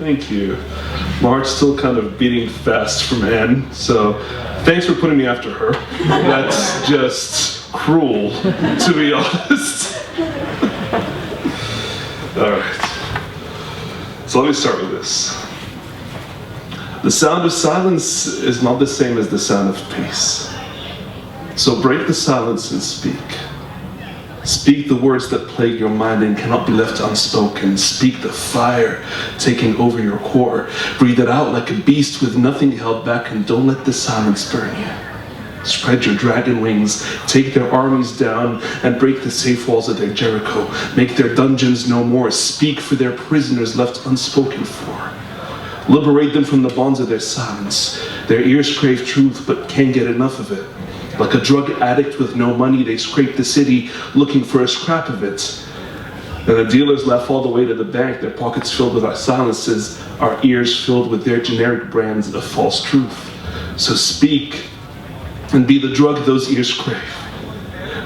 Thank you. My heart's still kind of beating fast from Anne, so thanks for putting me after her. That's just cruel, to be honest. Alright. So let me start with this. The sound of silence is not the same as the sound of peace. So break the silence and speak. Speak the words that plague your mind and cannot be left unspoken. Speak the fire taking over your core. Breathe it out like a beast with nothing held back, and don't let the silence burn you. Spread your dragon wings, take their armies down, and break the safe walls of their Jericho. Make their dungeons no more. Speak for their prisoners left unspoken for. Liberate them from the bonds of their silence. Their ears crave truth but can't get enough of it. Like a drug addict with no money, they scrape the city looking for a scrap of it. And the dealers laugh all the way to the bank, their pockets filled with our silences, our ears filled with their generic brands of false truth. So speak and be the drug those ears crave.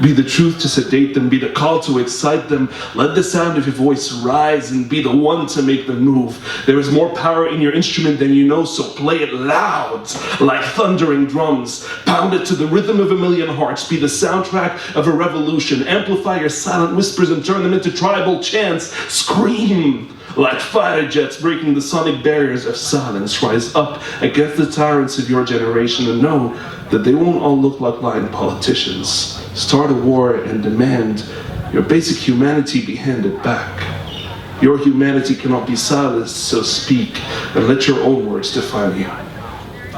Be the truth to sedate them, be the call to excite them. Let the sound of your voice rise and be the one to make them move. There is more power in your instrument than you know, so play it loud, like thundering drums. Pound it to the rhythm of a million hearts. Be the soundtrack of a revolution. Amplify your silent whispers and turn them into tribal chants. Scream like fighter jets breaking the sonic barriers of silence. Rise up against the tyrants of your generation and know that they won't all look like lying politicians. Start a war and demand your basic humanity be handed back. Your humanity cannot be silenced, so speak and let your own words define you.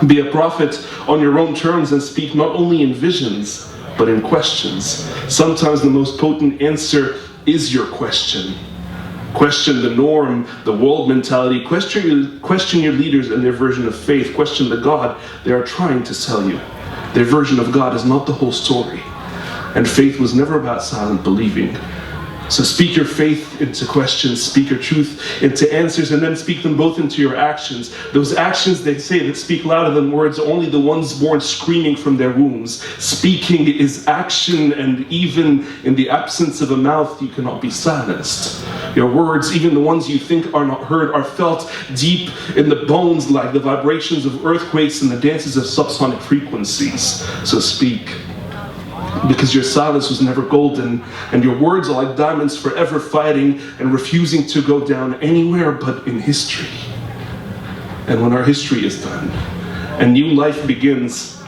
Be a prophet on your own terms and speak not only in visions, but in questions. Sometimes the most potent answer is your question. Question the norm, the world mentality. Question your leaders and their version of faith. Question the God they are trying to sell you. Their version of God is not the whole story. And faith was never about silent believing. So speak your faith into questions, speak your truth into answers, and then speak them both into your actions. Those actions, they say, that speak louder than words, only the ones born screaming from their wombs. Speaking is action, and even in the absence of a mouth, you cannot be silenced. Your words, even the ones you think are not heard, are felt deep in the bones like the vibrations of earthquakes and the dances of subsonic frequencies. So speak. Because your silence was never golden, and your words are like diamonds forever fighting and refusing to go down anywhere but in history. And when our history is done, and new life begins,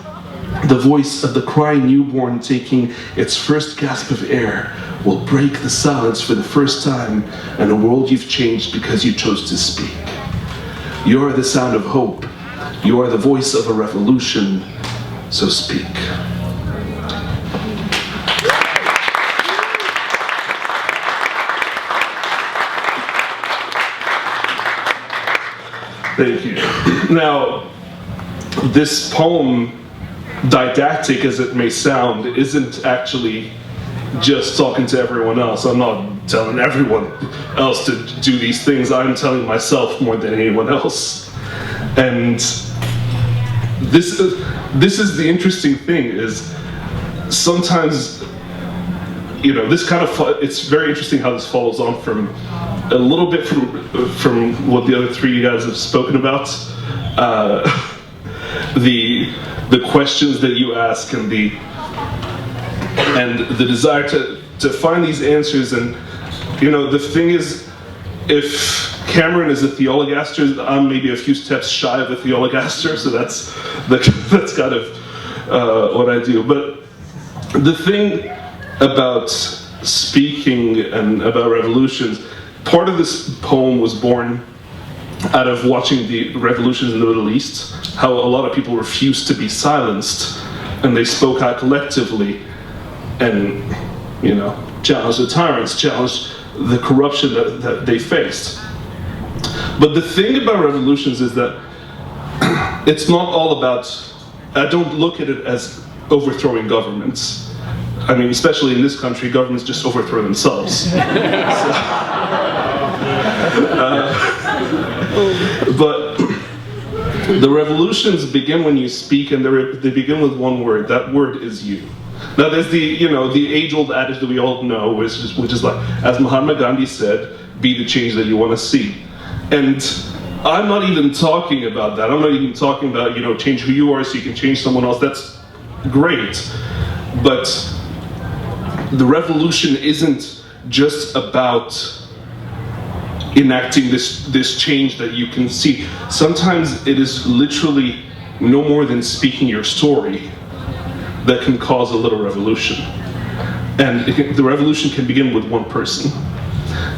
the voice of the crying newborn taking its first gasp of air will break the silence for the first time in a world you've changed because you chose to speak. You are the sound of hope. You are the voice of a revolution, so speak. Thank you. Now, this poem, didactic as it may sound, isn't actually just talking to everyone else. I'm not telling everyone else to do these things. I'm telling myself more than anyone else. And this is the interesting thing, is sometimes, you know, this kind of, it's very interesting how this follows on from a little bit from what the other three guys have spoken about. The questions that you ask and the desire to find these answers. And you know, the thing is, if Cameron is a theologaster, I'm maybe a few steps shy of a theologaster, so that's kind of what I do. But the thing about speaking and about revolutions, part of this poem was born out of watching the revolutions in the Middle East, how a lot of people refused to be silenced, and they spoke out collectively and, you know, challenged the tyrants, challenged the corruption that they faced. But the thing about revolutions is that it's not all about, I don't look at it as overthrowing governments. I mean, especially in this country, governments just overthrow themselves. But the revolutions begin when you speak, and they begin with one word. That word is you. Now, there's the age-old adage that we all know, which is like, as Mahatma Gandhi said, be the change that you want to see. And I'm not even talking about that. I'm not even talking about, you know, change who you are so you can change someone else. That's great. But the revolution isn't just about enacting this change that you can see. Sometimes it is literally no more than speaking your story that can cause a little revolution. And the revolution can begin with one person.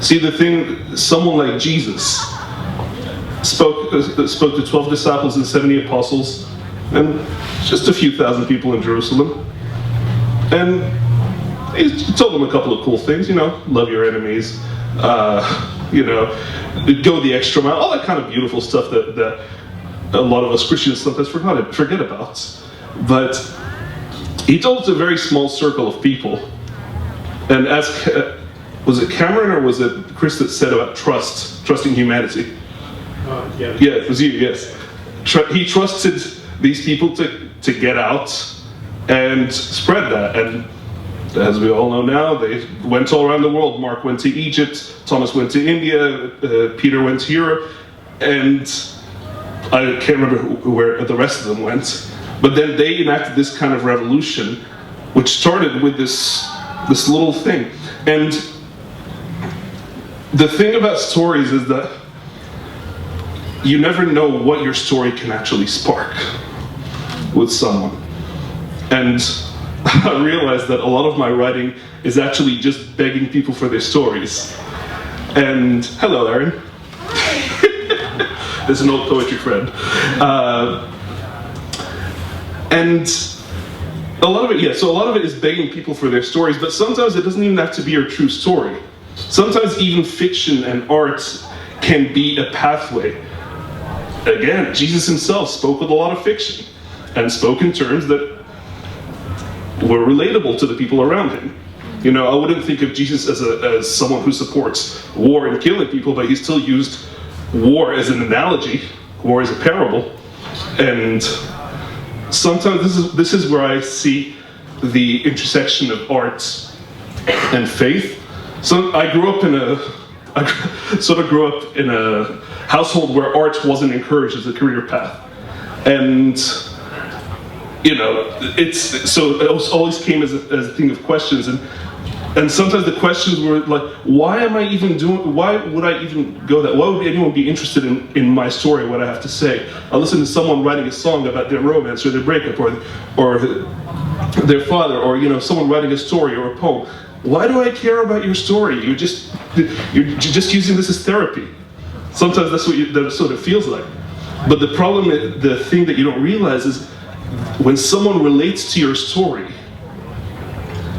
See, the thing, someone like Jesus spoke to 12 disciples and 70 apostles, and just a few thousand people in Jerusalem. And he told them a couple of cool things, you know, love your enemies, you know, go the extra mile, all that kind of beautiful stuff that a lot of us Christians sometimes forget about. But he told it to a very small circle of people. And as, was it Cameron or was it Chris that said about trusting humanity? Yeah. Yeah, it was you, yes. He trusted these people to get out and spread that. And as we all know now, they went all around the world. Mark went to Egypt, Thomas went to India, Peter went to Europe, and I can't remember where the rest of them went. But then they enacted this kind of revolution, which started with this little thing. And the thing about stories is that you never know what your story can actually spark with someone. And I realized that a lot of my writing is actually just begging people for their stories. And hello, Aaron. There's an old poetry friend. And a lot of it, yeah, so a lot of it is begging people for their stories, but sometimes it doesn't even have to be your true story. Sometimes even fiction and art can be a pathway. Again, Jesus himself spoke with a lot of fiction and spoke in terms that were relatable to the people around him. You know, I wouldn't think of Jesus as someone who supports war and killing people, but he still used war as an analogy, war as a parable. And sometimes this is where I see the intersection of art and faith. So I sort of grew up in a household where art wasn't encouraged as a career path. And you know, it always came as a thing of questions, and sometimes the questions were like, why would I even go that? Why would anyone be interested in my story, what I have to say? I listen to someone writing a song about their romance or their breakup or their father, or you know, someone writing a story or a poem. Why do I care about your story? You're just using this as therapy. Sometimes that's what it feels like. But the problem, the thing that you don't realize is when someone relates to your story,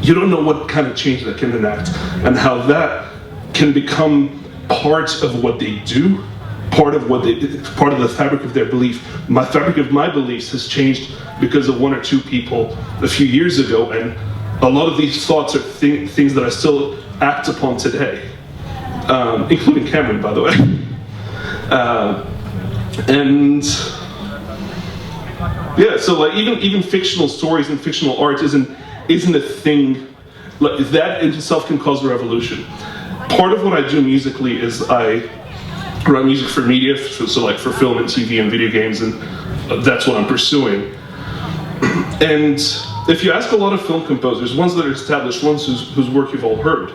you don't know what kind of change that can enact and how that can become part of what they do, part of the fabric of their belief. My fabric of my beliefs has changed because of one or two people a few years ago, and a lot of these thoughts are things that I still act upon today, including Cameron, by the way. And yeah, so like even fictional stories and fictional art isn't a thing. Like that in itself can cause a revolution. Part of what I do musically is I write music for media, so like for film and TV and video games, and that's what I'm pursuing. And if you ask a lot of film composers, ones that are established, ones whose work you've all heard,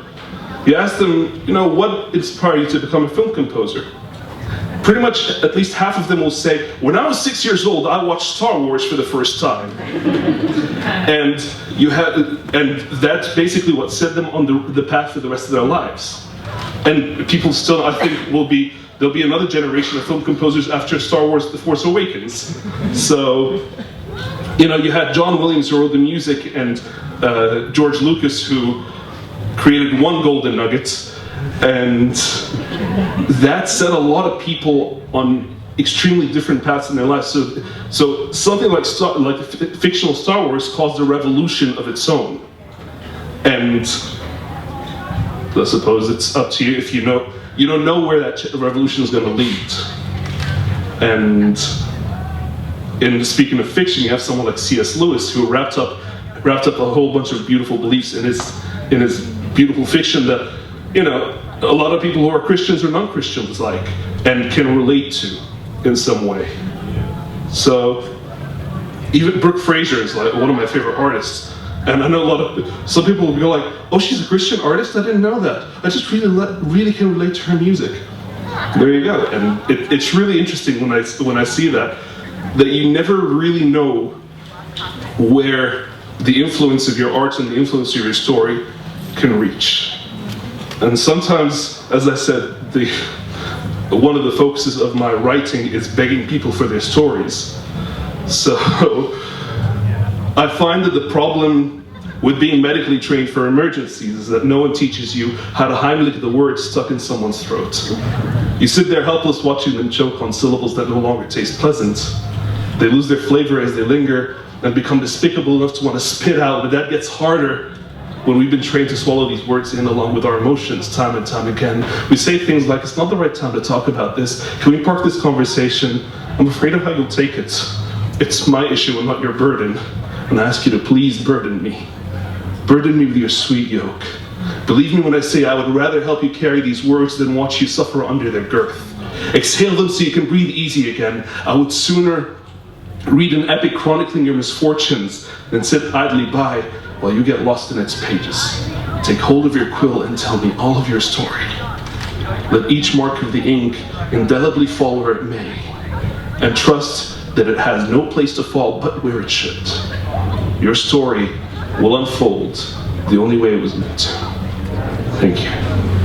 you ask them, you know, what inspired you to become a film composer? Pretty much at least half of them will say, when I was 6 years old, I watched Star Wars for the first time. And that's basically what set them on the path for the rest of their lives. And people still, I think, there'll be another generation of film composers after Star Wars: The Force Awakens. So, you know, you had John Williams who wrote the music, and George Lucas who created one golden nugget. And that set a lot of people on extremely different paths in their lives. So something like fictional Star Wars caused a revolution of its own. And I suppose it's up to you if you don't know where that revolution is going to lead. And in speaking of fiction, you have someone like C.S. Lewis who wrapped up a whole bunch of beautiful beliefs in his beautiful fiction that, you know, a lot of people who are Christians or non-Christians like, and can relate to in some way. So even Brooke Fraser is like one of my favorite artists. And I know some people will go like, oh, she's a Christian artist? I didn't know that. I just really can relate to her music. There you go. And it's really interesting when I see that you never really know where the influence of your art and the influence of your story can reach. And sometimes, as I said, one of the focuses of my writing is begging people for their stories. So I find that the problem with being medically trained for emergencies is that no one teaches you how to Heimlich the words stuck in someone's throat. You sit there helpless watching them choke on syllables that no longer taste pleasant. They lose their flavor as they linger and become despicable enough to want to spit out, but that gets harder when we've been trained to swallow these words in along with our emotions time and time again. We say things like, it's not the right time to talk about this. Can we park this conversation? I'm afraid of how you'll take it. It's my issue and not your burden. And I ask you to please burden me. Burden me with your sweet yoke. Believe me when I say I would rather help you carry these words than watch you suffer under their girth. Exhale them so you can breathe easy again. I would sooner read an epic chronicling your misfortunes than sit idly by while you get lost in its pages. Take hold of your quill and tell me all of your story. Let each mark of the ink indelibly fall where it may, and trust that it has no place to fall but where it should. Your story will unfold the only way it was meant to. Thank you.